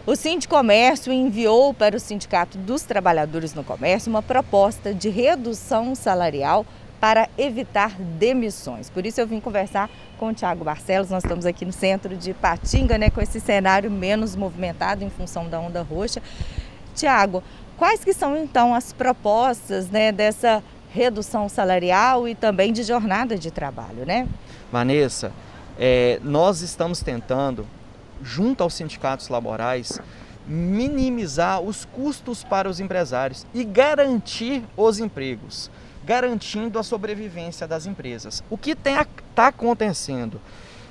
O Sindicomércio enviou para o Sindicato dos Trabalhadores no Comércio uma proposta de redução salarial para evitar demissões. Por isso eu vim conversar com o Thiago Barcelos. Nós estamos aqui no centro de Ipatinga, com esse cenário menos movimentado em função da onda roxa. Thiago, quais que são então as propostas dessa redução salarial e também de jornada de trabalho, Vanessa, nós estamos tentando, junto aos sindicatos laborais, minimizar os custos para os empresários e garantir os empregos, garantindo a sobrevivência das empresas. O que está acontecendo?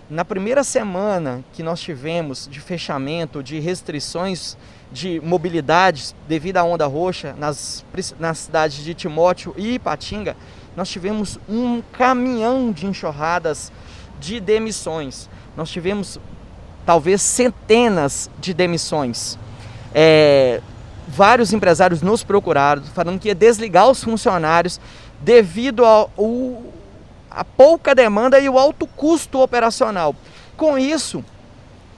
Na primeira semana que nós tivemos de fechamento, de restrições de mobilidade devido à onda roxa nas cidades de Timóteo e Ipatinga, nós tivemos um caminhão de enxurradas de demissões. Nós tivemos talvez centenas de demissões. Vários empresários nos procuraram falando que ia desligar os funcionários devido a pouca demanda e o alto custo operacional. Com isso,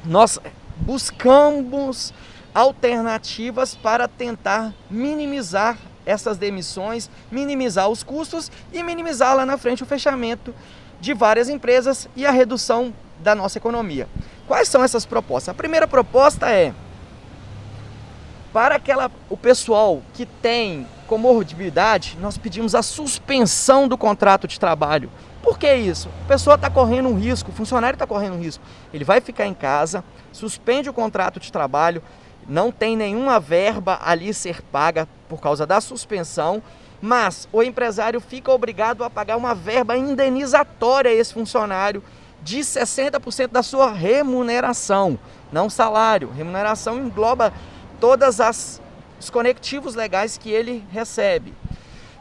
nós buscamos alternativas para tentar minimizar essas demissões, minimizar os custos e minimizar lá na frente o fechamento de várias empresas e a redução da nossa economia. Quais são essas propostas? A primeira proposta é para o pessoal que tem comorbidade, nós pedimos a suspensão do contrato de trabalho. Por que isso? A pessoa está correndo um risco, o funcionário está correndo um risco. Ele vai ficar em casa, suspende o contrato de trabalho, não tem nenhuma verba ali ser paga por causa da suspensão, mas o empresário fica obrigado a pagar uma verba indenizatória a esse funcionário de 60% da sua remuneração, não salário. Remuneração engloba todas os conectivos legais que ele recebe.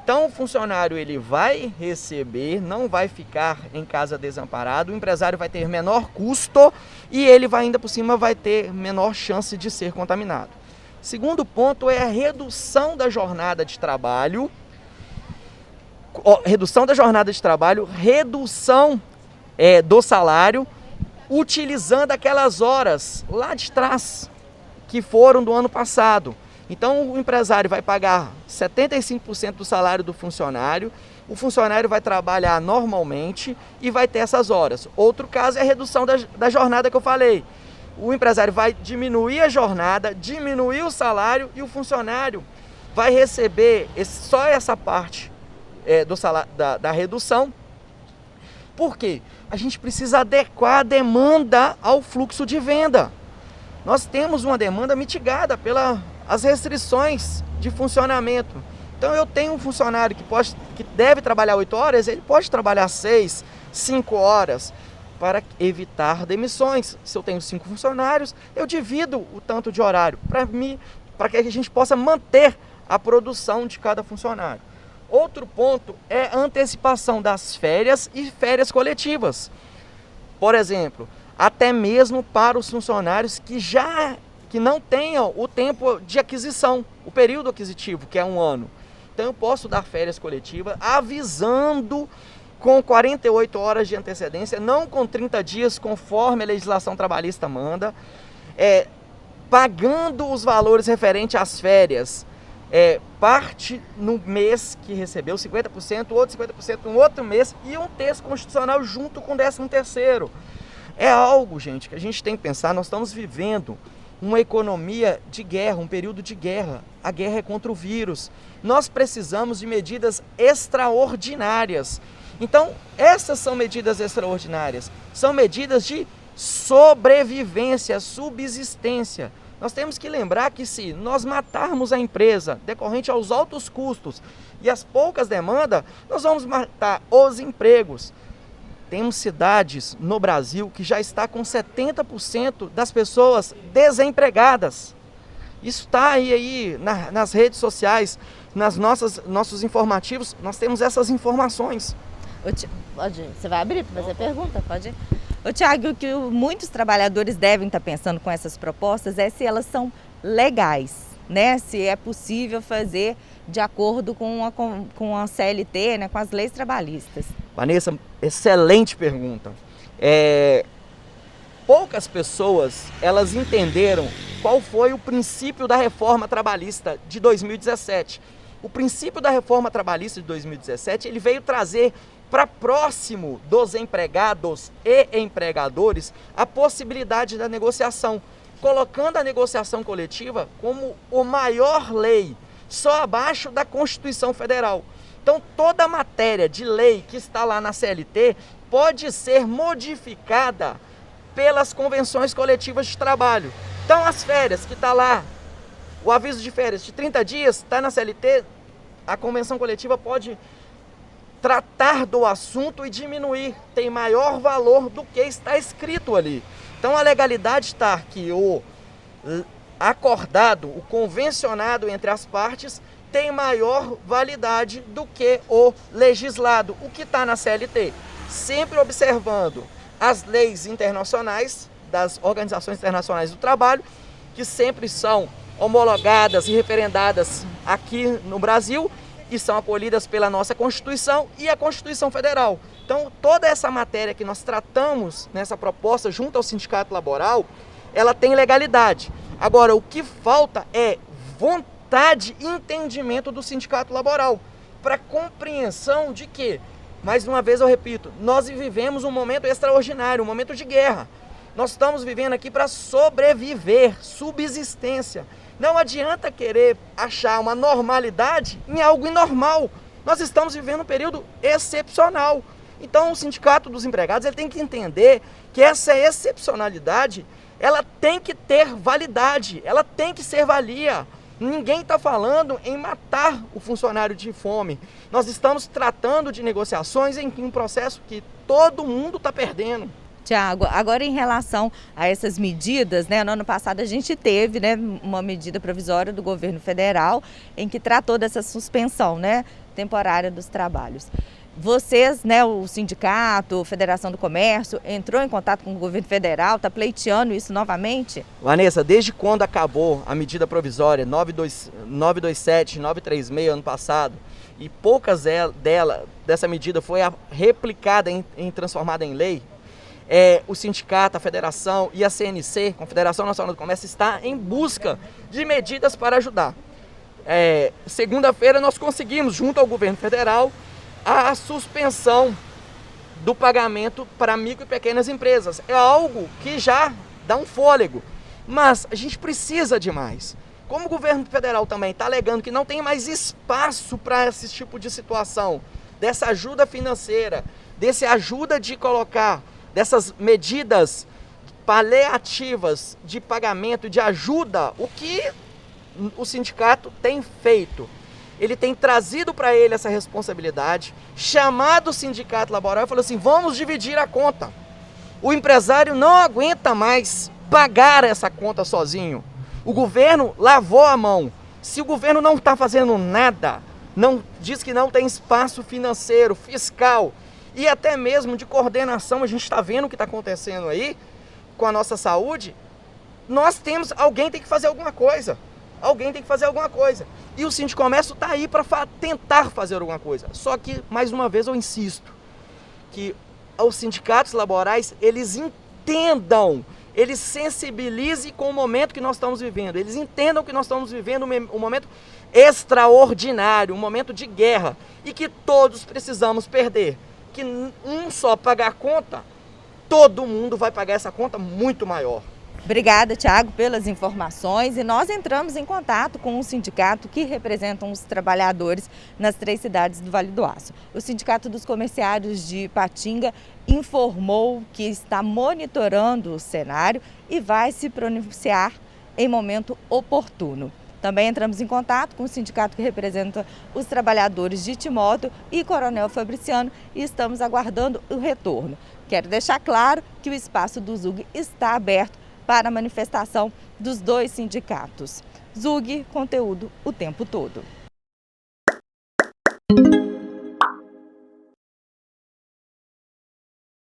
Então o funcionário ele vai receber, não vai ficar em casa desamparado, o empresário vai ter menor custo e ele ainda por cima vai ter menor chance de ser contaminado. Segundo ponto é a redução da jornada de trabalho. Redução do salário, utilizando aquelas horas lá de trás que foram do ano passado. Então o empresário vai pagar 75% do salário do funcionário, o funcionário vai trabalhar normalmente e vai ter essas horas. Outro caso é a redução da jornada que eu falei. O empresário vai diminuir a jornada, diminuir o salário e o funcionário vai receber só essa parte do salário, da redução. Por quê? A gente precisa adequar a demanda ao fluxo de venda. Nós temos uma demanda mitigada pelas restrições de funcionamento. Então eu tenho um funcionário que deve trabalhar 8 horas, ele pode trabalhar 6, 5 horas para evitar demissões. Se eu tenho 5 funcionários, eu divido o tanto de horário para que a gente possa manter a produção de cada funcionário. Outro ponto é a antecipação das férias e férias coletivas. Por exemplo, até mesmo para os funcionários que não tenham o tempo de aquisição, o período aquisitivo, que é 1 ano. Então eu posso dar férias coletivas avisando com 48 horas de antecedência, não com 30 dias, conforme a legislação trabalhista manda, pagando os valores referentes às férias. Parte no mês que recebeu 50%, outro 50% no outro mês e um terço constitucional junto com o 13º. É algo, gente, que a gente tem que pensar. Nós estamos vivendo uma economia de guerra, um período de guerra. A guerra é contra o vírus. Nós precisamos de medidas extraordinárias. Então, essas são medidas extraordinárias. São medidas de sobrevivência, subsistência. Nós temos que lembrar que se nós matarmos a empresa decorrente aos altos custos e as poucas demandas, nós vamos matar os empregos. Temos cidades no Brasil que já está com 70% das pessoas desempregadas. Isso está aí nas redes sociais, nossos informativos, nós temos essas informações. Você vai abrir para fazer pergunta? Pode ir. Thiago, o que muitos trabalhadores devem estar pensando com essas propostas é se elas são legais, se é possível fazer de acordo com a CLT, com as leis trabalhistas. Vanessa, excelente pergunta. poucas pessoas elas entenderam qual foi o princípio da reforma trabalhista de 2017. O princípio da reforma trabalhista de 2017, ele veio trazer para próximo dos empregados e empregadores a possibilidade da negociação, colocando a negociação coletiva como a maior lei, só abaixo da Constituição Federal. Então, toda matéria de lei que está lá na CLT pode ser modificada pelas convenções coletivas de trabalho. Então, as férias que está lá, o aviso de férias de 30 dias, está na CLT, a convenção coletiva pode tratar do assunto e diminuir, tem maior valor do que está escrito ali. Então, a legalidade está que o acordado, o convencionado entre as partes, tem maior validade do que o legislado, o que está na CLT. Sempre observando as leis internacionais, das organizações internacionais do trabalho, que sempre são homologadas e referendadas aqui no Brasil e são acolhidas pela nossa Constituição e a Constituição Federal. Então, toda essa matéria que nós tratamos nessa proposta junto ao sindicato laboral, ela tem legalidade. Agora, o que falta é vontade e entendimento do sindicato laboral para compreensão de que, mais uma vez eu repito, nós vivemos um momento extraordinário, um momento de guerra. Nós estamos vivendo aqui para sobreviver, subsistência. Não adianta querer achar uma normalidade em algo inormal. Nós estamos vivendo um período excepcional. Então o Sindicato dos Empregados ele tem que entender que essa excepcionalidade ela tem que ter validade, ela tem que ser valia. Ninguém está falando em matar o funcionário de fome. Nós estamos tratando de negociações em um processo que todo mundo está perdendo. Tiago, agora em relação a essas medidas, né, no ano passado a gente teve, né, uma medida provisória do governo federal em que tratou dessa suspensão, né, temporária dos trabalhos. Vocês, né, o sindicato, a Federação do Comércio, entrou em contato com o governo federal, está pleiteando isso novamente? Vanessa, desde quando acabou a medida provisória 927, 936 ano passado, e poucas dessa medida foi replicada em transformada em lei, o sindicato, a federação e a CNC, Confederação Nacional do Comércio, está em busca de medidas para ajudar. Segunda-feira nós conseguimos, junto ao governo federal, a suspensão do pagamento para micro e pequenas empresas. É algo que já dá um fôlego, mas a gente precisa de mais. Como o governo federal também está alegando que não tem mais espaço para esse tipo de situação, dessa ajuda financeira, desse ajuda de colocar dessas medidas paliativas de pagamento, de ajuda, o que o sindicato tem feito? Ele tem trazido para ele essa responsabilidade, chamado o sindicato laboral e falou assim, vamos dividir a conta. O empresário não aguenta mais pagar essa conta sozinho. O governo lavou a mão. Se o governo não está fazendo nada, diz que não tem espaço financeiro, fiscal e até mesmo de coordenação, a gente está vendo o que está acontecendo aí com a nossa saúde, alguém tem que fazer alguma coisa. Alguém tem que fazer alguma coisa. E o Sindicomércio está aí para tentar fazer alguma coisa. Só que, mais uma vez, eu insisto que os sindicatos laborais, eles entendam, eles sensibilizem com o momento que nós estamos vivendo. Eles entendam que nós estamos vivendo um momento extraordinário, um momento de guerra. E que todos precisamos perder. Que um só pagar a conta, todo mundo vai pagar essa conta muito maior. Obrigada, Tiago, pelas informações, e nós entramos em contato com um sindicato que representam os trabalhadores nas 3 cidades do Vale do Aço. O Sindicato dos Comerciários de Patinga informou que está monitorando o cenário e vai se pronunciar em momento oportuno. Também entramos em contato com o sindicato que representa os trabalhadores de Timóteo e Coronel Fabriciano e estamos aguardando o retorno. Quero deixar claro que o espaço do ZUG está aberto para a manifestação dos 2 sindicatos. ZUG, conteúdo o tempo todo.